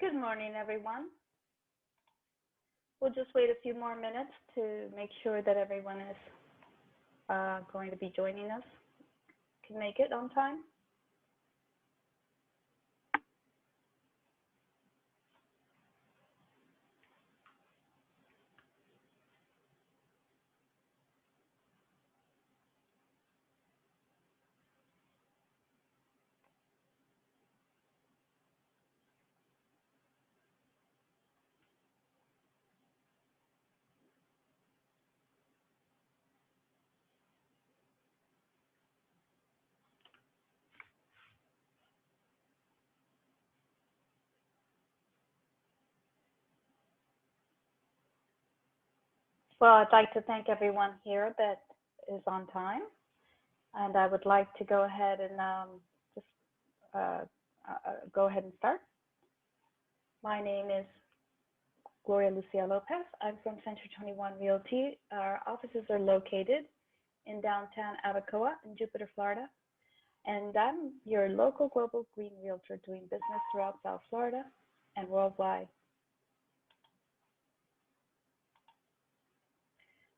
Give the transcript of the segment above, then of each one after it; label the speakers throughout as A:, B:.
A: Good morning, everyone. We'll just wait a few more minutes to make sure that everyone is going to be joining us, can make it on time. Well, I'd like to thank everyone here that is on time. And I would like to go ahead and just go ahead and start. My name is Gloria Lucia Lopez. I'm from Century 21 Realty. Our offices are located in downtown Abacoa in Jupiter, Florida. And I'm your local global green realtor doing business throughout South Florida and worldwide.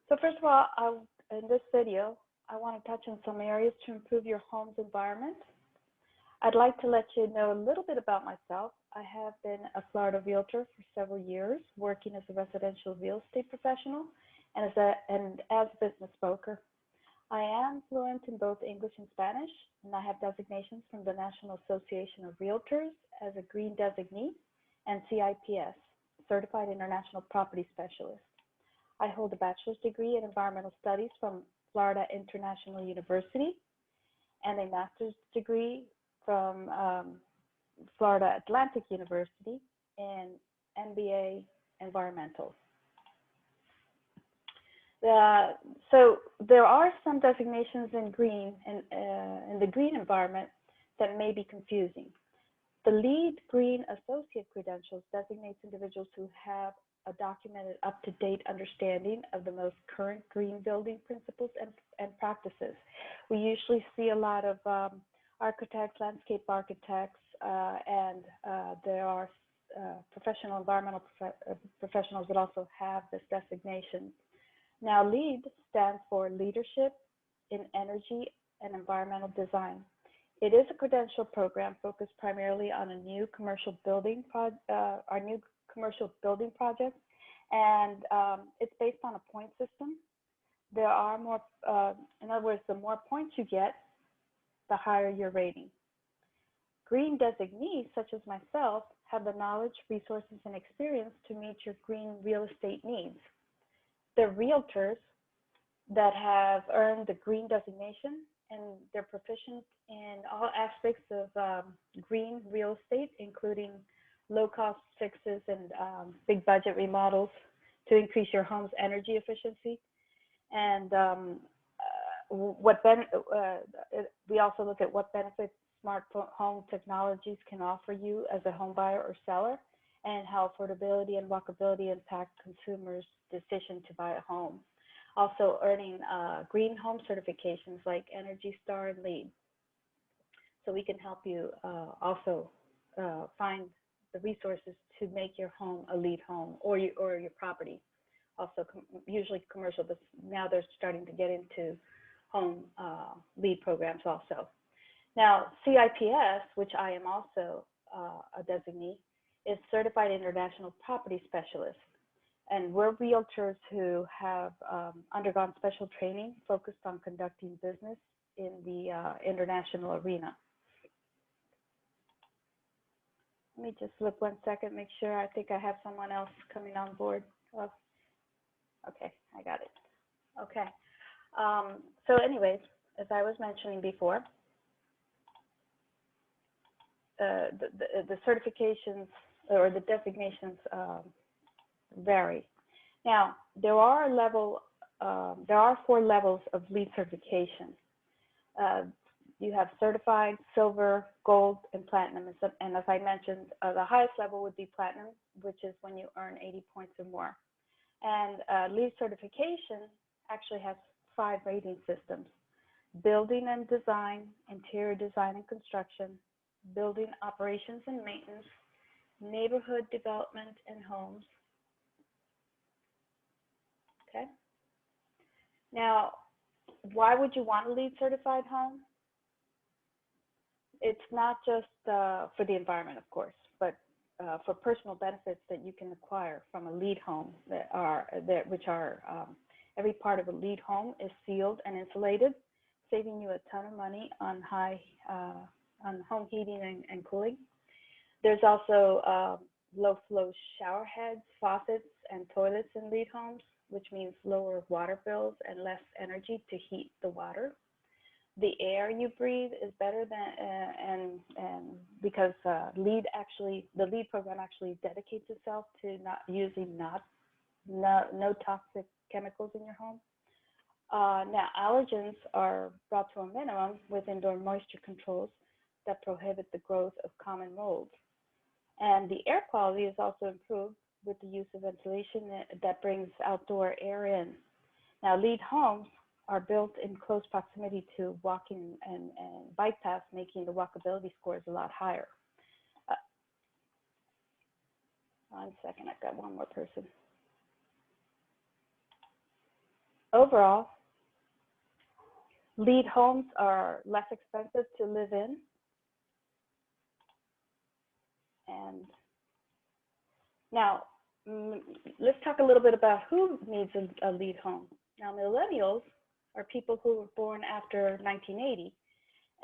A: So first of all, in this video, I want to touch on some areas to improve your home's environment. I'd like to let you know a little bit about myself. I have been a Florida realtor for several years, working as a residential real estate professional and as a business broker. I am fluent in both English and Spanish, and I have designations from the National Association of Realtors as a Green Designee and CIPS, Certified International Property Specialist. I hold a bachelor's degree in environmental studies from Florida International University and a master's degree from Florida Atlantic University in MBA Environmental. So there are some designations in green in the green environment that may be confusing. The LEED Green Associate credentials designates individuals who have a documented up-to-date understanding of the most current green building principles and practices. We usually see a lot of architects, landscape architects, and there are professional environmental professionals that also have this designation. Now, LEED stands for Leadership in Energy and Environmental Design. It is a credential program focused primarily on a new commercial building project, and it's based on a point system. There are more, in other words, the more points you get, the higher your rating. Green designees, such as myself, have the knowledge, resources, and experience to meet your green real estate needs. They're realtors that have earned the green designation, and they're proficient in all aspects of green real estate, including low-cost fixes and big budget remodels to increase your home's energy efficiency. And we also look at what benefits smart home technologies can offer you as a home buyer or seller, and how affordability and walkability impact consumers' decision to buy a home. Also earning green home certifications like Energy Star and LEED. So we can help you also find the resources to make your home a LEED home, or your property. Also usually commercial, but now they're starting to get into home LEED programs also. Now, CIPS, which I am also a designee, is Certified International Property Specialist. And we're realtors who have undergone special training focused on conducting business in the international arena. Let me just look 1 second, make sure. I think I have someone else coming on board. Oh, okay, I got it. Okay. So anyways, as I was mentioning before, the certifications or the designations vary. Now, there are 4 levels of LEED certification. You have certified, silver, gold, and platinum. And as I mentioned, the highest level would be platinum, which is when you earn 80 points or more. And LEED certification actually has 5 rating systems: building and design, interior design and construction, building operations and maintenance, neighborhood development and homes. Okay. Now, why would you want a LEED certified home? It's not just for the environment, of course, but for personal benefits that you can acquire from a LEED home which are every part of a LEED home is sealed and insulated, saving you a ton of money on home heating and cooling. There's also low flow shower heads, faucets, and toilets in LEED homes, which means lower water bills and less energy to heat the water. The air you breathe is better than and because the LEED program actually dedicates itself to not using no toxic chemicals in your home. Now, allergens are brought to a minimum with indoor moisture controls that prohibit the growth of common molds. And the air quality is also improved with the use of ventilation that brings outdoor air in. Now, LEED homes are built in close proximity to walking and bike paths, making the walkability scores a lot higher. 1 second, I've got one more person. Overall, LEED homes are less expensive to live in. And now, let's talk a little bit about who needs a LEED home. Now, millennials are people who were born after 1980,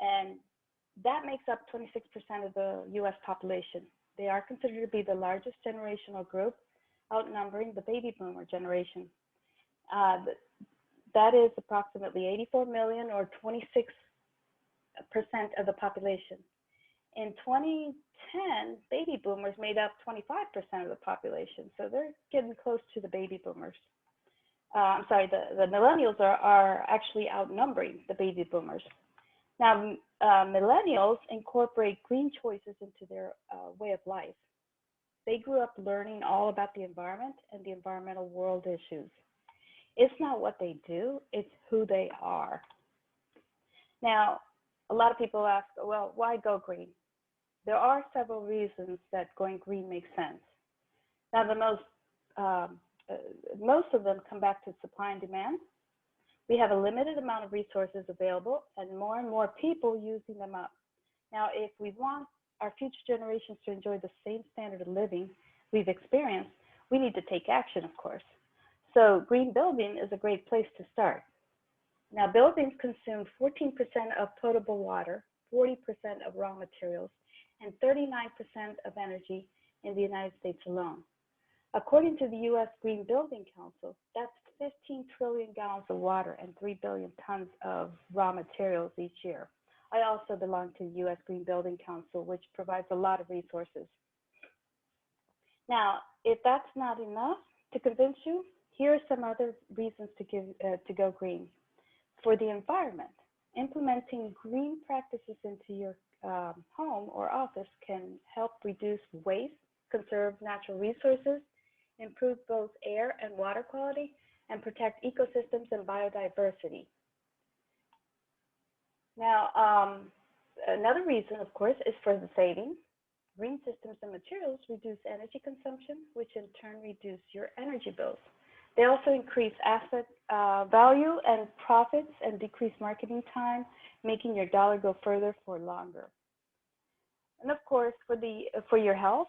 A: and that makes up 26% of the US population. They are considered to be the largest generational group, outnumbering the baby boomer generation. That is approximately 84 million or 26% of the population. In 2010, baby boomers made up 25% of the population, so they're getting close to the baby boomers. I'm sorry, the millennials are actually outnumbering the baby boomers. Now, millennials incorporate green choices into their way of life. They grew up learning all about the environment and the environmental world issues. It's not what they do, it's who they are. Now, a lot of people ask, well, why go green? There are several reasons that going green makes sense. Now, most of them come back to supply and demand. We have a limited amount of resources available and more people using them up. Now, if we want our future generations to enjoy the same standard of living we've experienced, we need to take action, of course. So green building is a great place to start. Now, buildings consume 14% of potable water, 40% of raw materials, and 39% of energy in the United States alone. According to the U.S. Green Building Council, that's 15 trillion gallons of water and 3 billion tons of raw materials each year. I also belong to the U.S. Green Building Council, which provides a lot of resources. Now, if that's not enough to convince you, here are some other reasons to go green. For the environment, implementing green practices into your home or office can help reduce waste, conserve natural resources, improve both air and water quality, and protect ecosystems and biodiversity. Now, another reason, of course, is for the savings. Green systems and materials reduce energy consumption, which in turn reduce your energy bills. They also increase asset value and profits and decrease marketing time, making your dollar go further for longer. And of course, for your health,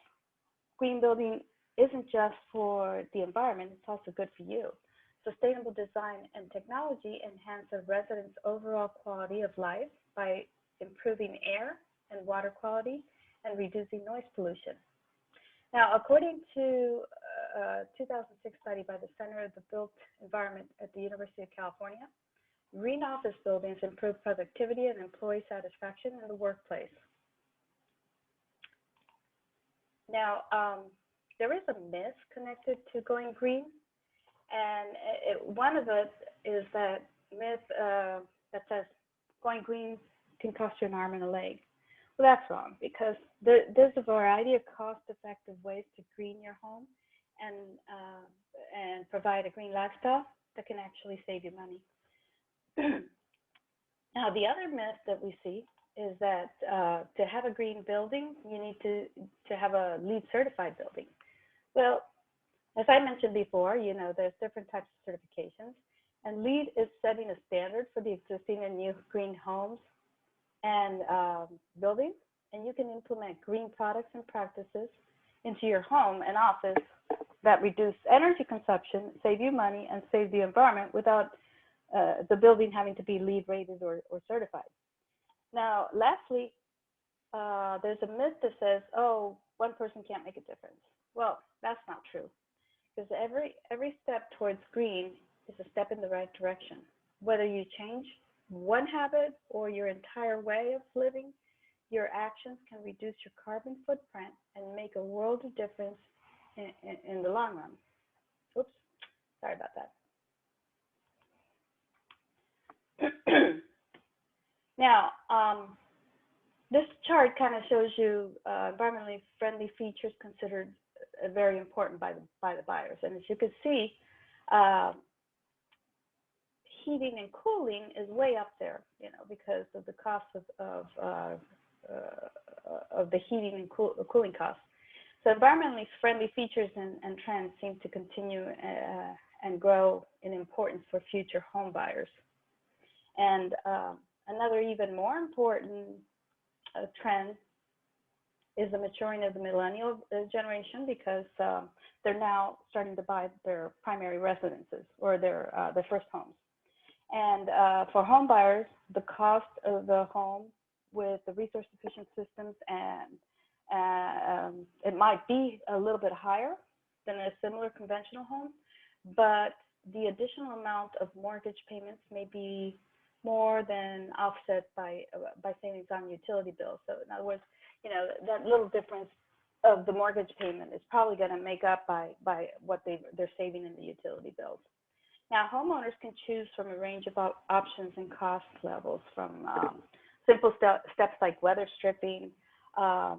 A: green building isn't just for the environment, it's also good for you. Sustainable design and technology enhance a resident's overall quality of life by improving air and water quality and reducing noise pollution. Now, according to a 2006 study by the Center of the Built Environment at the University of California, green office buildings improve productivity and employee satisfaction in the workplace. Now, there is a myth connected to going green, and one of it is that myth that says going green can cost you an arm and a leg. Well, that's wrong, because there's a variety of cost-effective ways to green your home and provide a green lifestyle that can actually save you money. Now, the other myth that we see is that to have a green building, you need to have a LEED certified building. Well, as I mentioned before, there's different types of certifications, and LEED is setting a standard for the existing and new green homes and buildings, and you can implement green products and practices into your home and office that reduce energy consumption, save you money, and save the environment without the building having to be LEED rated or certified. Now, lastly, there's a myth that says, oh, one person can't make a difference. Well, that's not true, because every step towards green is a step in the right direction. Whether you change one habit or your entire way of living, your actions can reduce your carbon footprint and make a world of difference in the long run. Oops, sorry about that. Now, this chart kind of shows you environmentally friendly features considered very important by the buyers. And as you can see, heating and cooling is way up there, because of the cost of the heating and cooling costs. So environmentally friendly features and trends seem to continue and grow in importance for future home buyers. And another even more important trend is the maturing of the millennial generation, because they're now starting to buy their primary residences or their first homes. And for home buyers, the cost of the home with the resource efficient systems and it might be a little bit higher than a similar conventional home, but the additional amount of mortgage payments may be more than offset by savings on utility bills. So in other words, that little difference of the mortgage payment is probably going to make up by what they're saving in the utility bills. Now, homeowners can choose from a range of options and cost levels, from simple steps like weather stripping to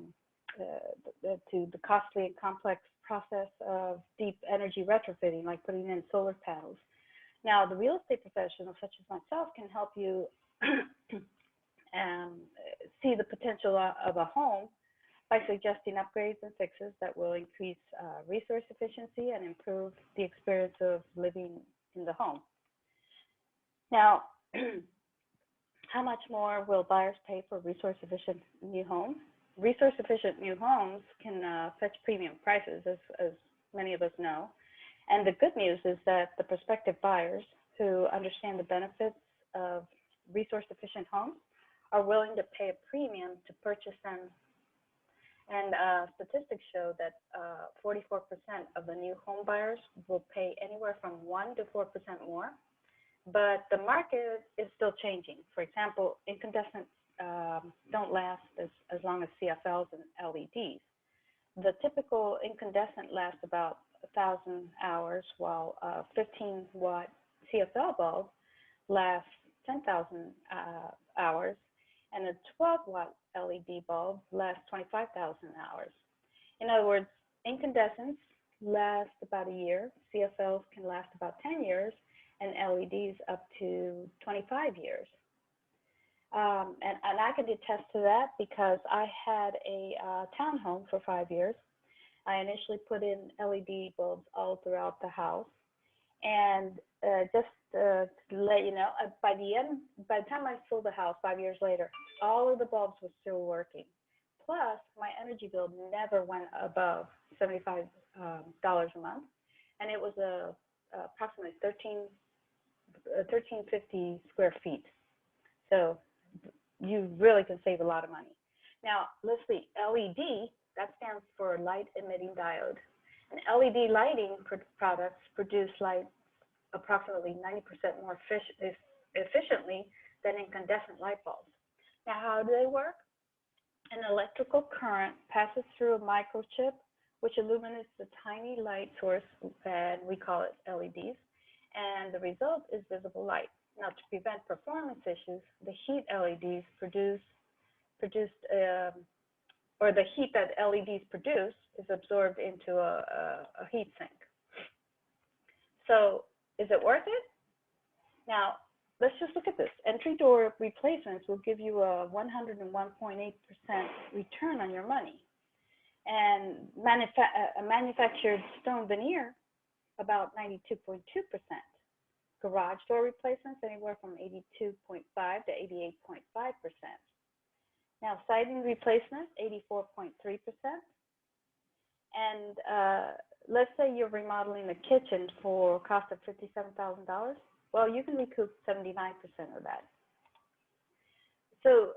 A: the costly and complex process of deep energy retrofitting, like putting in solar panels. Now, the real estate professional, such as myself, can help you see the potential of a home by suggesting upgrades and fixes that will increase resource efficiency and improve the experience of living in the home. Now, how much more will buyers pay for resource-efficient new homes? Resource-efficient new homes can fetch premium prices, as many of us know. And the good news is that the prospective buyers who understand the benefits of resource-efficient homes are willing to pay a premium to purchase them. And statistics show that 44% of the new home buyers will pay anywhere from 1 to 4% more. But the market is still changing. For example, incandescents don't last as long as CFLs and LEDs. The typical incandescent lasts about 1,000 hours, while a 15-watt CFL bulb lasts 10,000 hours, and a 12-watt LED bulb lasts 25,000 hours. In other words, incandescents last about a year, CFLs can last about 10 years, and LEDs up to 25 years. And I can attest to that because I had a townhome for 5 years. I initially put in LED bulbs all throughout the house. And just to let you know, by the time I sold the house 5 years later, all of the bulbs were still working. Plus, my energy bill never went above $75 a month, and it was approximately 1350 square feet. So you really can save a lot of money. Now, let's see, LED, that stands for light emitting diode. And LED lighting products produce light approximately 90% more efficiently than incandescent light bulbs. Now, how do they work? An electrical current passes through a microchip, which illuminates the tiny light source, and we call it LEDs, and the result is visible light. Now, to prevent performance issues, the heat LEDs or the heat that LEDs produce is absorbed into a heat sink. So, is it worth it? Now, let's just look at this. Entry door replacements will give you a 101.8% return on your money. And a manufactured stone veneer, about 92.2%. Garage door replacements, anywhere from 82.5 to 88.5%. Now, siding replacement, 84.3%. And let's say you're remodeling a kitchen for a cost of $57,000. Well, you can recoup 79% of that. So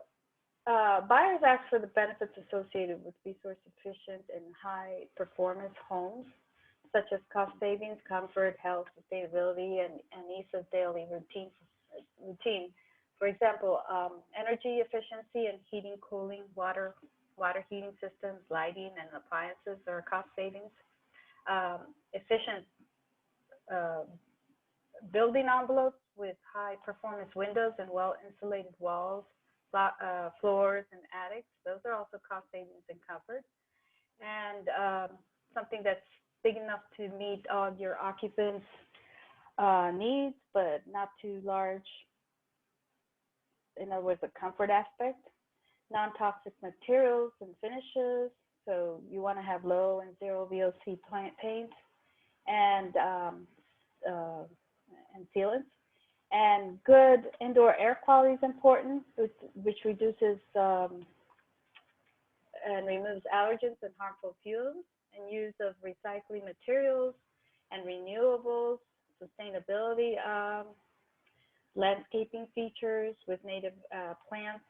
A: buyers ask for the benefits associated with resource efficient and high performance homes, such as cost savings, comfort, health, sustainability, and ease of daily routine. For example, energy efficiency and heating, cooling, water heating systems, lighting, and appliances are cost savings. Efficient building envelopes with high performance windows and well insulated walls, floors, and attics. Those are also cost savings and comfort. And something that's big enough to meet all your occupants' needs, but not too large. In other words, the comfort aspect. Non-toxic materials and finishes. So you want to have low and zero VOC paint and sealants. And good indoor air quality is important, which reduces and removes allergens and harmful fumes, and use of recycling materials and renewables, sustainability, landscaping features with native plants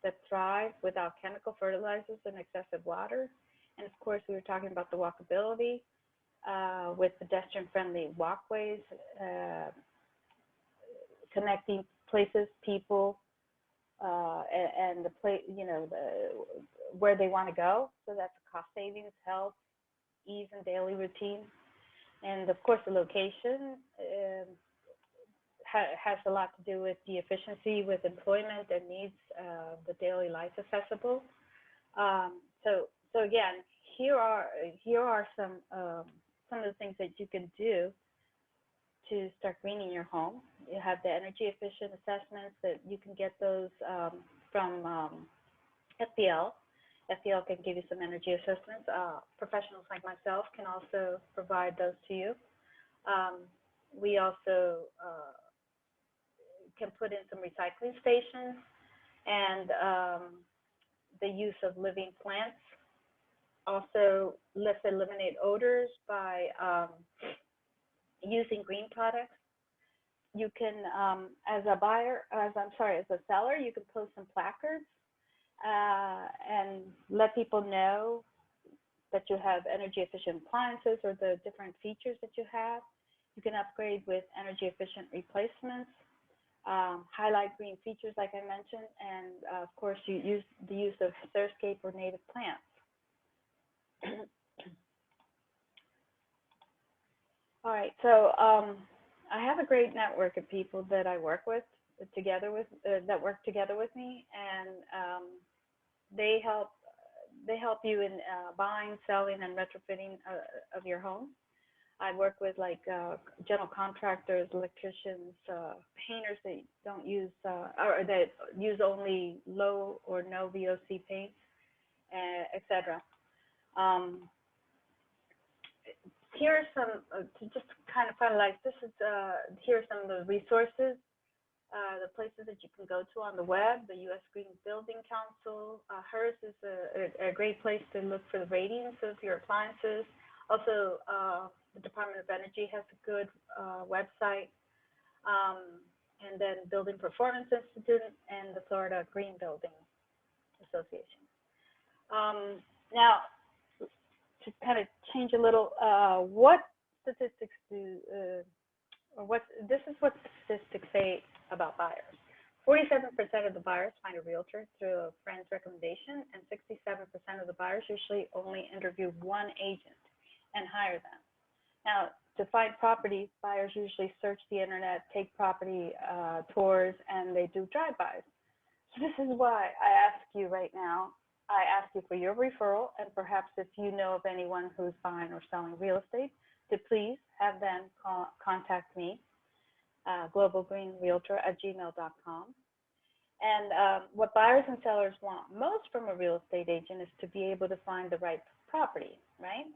A: that thrive without chemical fertilizers and excessive water. And of course, we were talking about the walkability with pedestrian-friendly walkways, connecting places, people, and the place, where they want to go. So that's cost savings, health, ease, and daily routine. And of course, the location has a lot to do with the efficiency with employment and needs the daily life accessible. So again, here are some of the things that you can do to start greening your home. You have the energy efficient assessments that you can get those from FPL. FPL can give you some energy assessments. Professionals like myself can also provide those to you. We also can put in some recycling stations, and the use of living plants. Also, let's eliminate odors by using green products. You can, as a seller, you can post some placards and let people know that you have energy efficient appliances or the different features that you have. You can upgrade with energy efficient replacements, highlight green features like I mentioned, and of course you use the use of Thirdscape or native plants. All right, so I have a great network of people that I work with that work together with me, and they help you in buying, selling, and retrofitting of your home. I work with like general contractors, electricians, painters that don't use or that use only low or no VOC paint, etc. Here are some to just kind of finalize. Here are some of the resources, the places that you can go to on the web. The U.S. Green Building Council, HERS is a great place to look for the ratings of your appliances. Also, the Department of Energy has a good website, and then Building Performance Institute and the Florida Green Building Association. Now, to kind of change a little, what statistics this is what statistics say about buyers. 47% of the buyers find a realtor through a friend's recommendation, and 67% of the buyers usually only interview one agent and hire them. Now, to find properties, buyers usually search the internet, take property tours, and they do drive-bys. So this is why I ask you right now, I ask you for your referral, and perhaps if you know of anyone who's buying or selling real estate, to please have them contact me. globalgreenrealtor@gmail.com. And what buyers and sellers want most from a real estate agent is to be able to find the right property, right?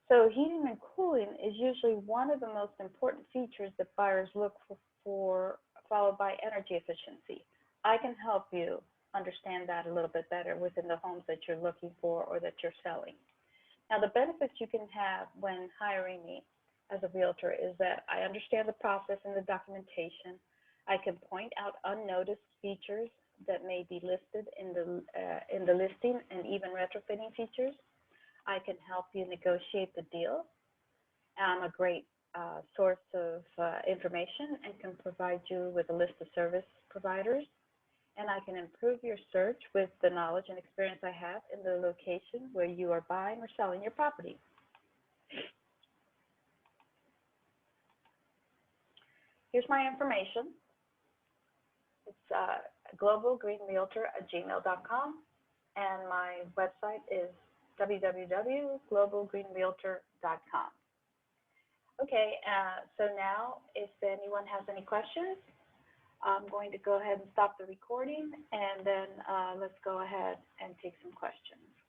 A: So heating and cooling is usually one of the most important features that buyers look for, followed by energy efficiency. I can help you understand that a little bit better within the homes that you're looking for or that you're selling. Now, the benefits you can have when hiring me as a realtor is that I understand the process and the documentation. I can point out unnoticed features that may be listed in the listing and even retrofitting features. I can help you negotiate the deal. I'm a great source of information and can provide you with a list of service providers. And I can improve your search with the knowledge and experience I have in the location where you are buying or selling your property. Here's my information. It's globalgreenrealtor@gmail.com, and my website is www.globalgreenrealtor.com. Okay, so now if anyone has any questions, I'm going to go ahead and stop the recording, and then let's go ahead and take some questions.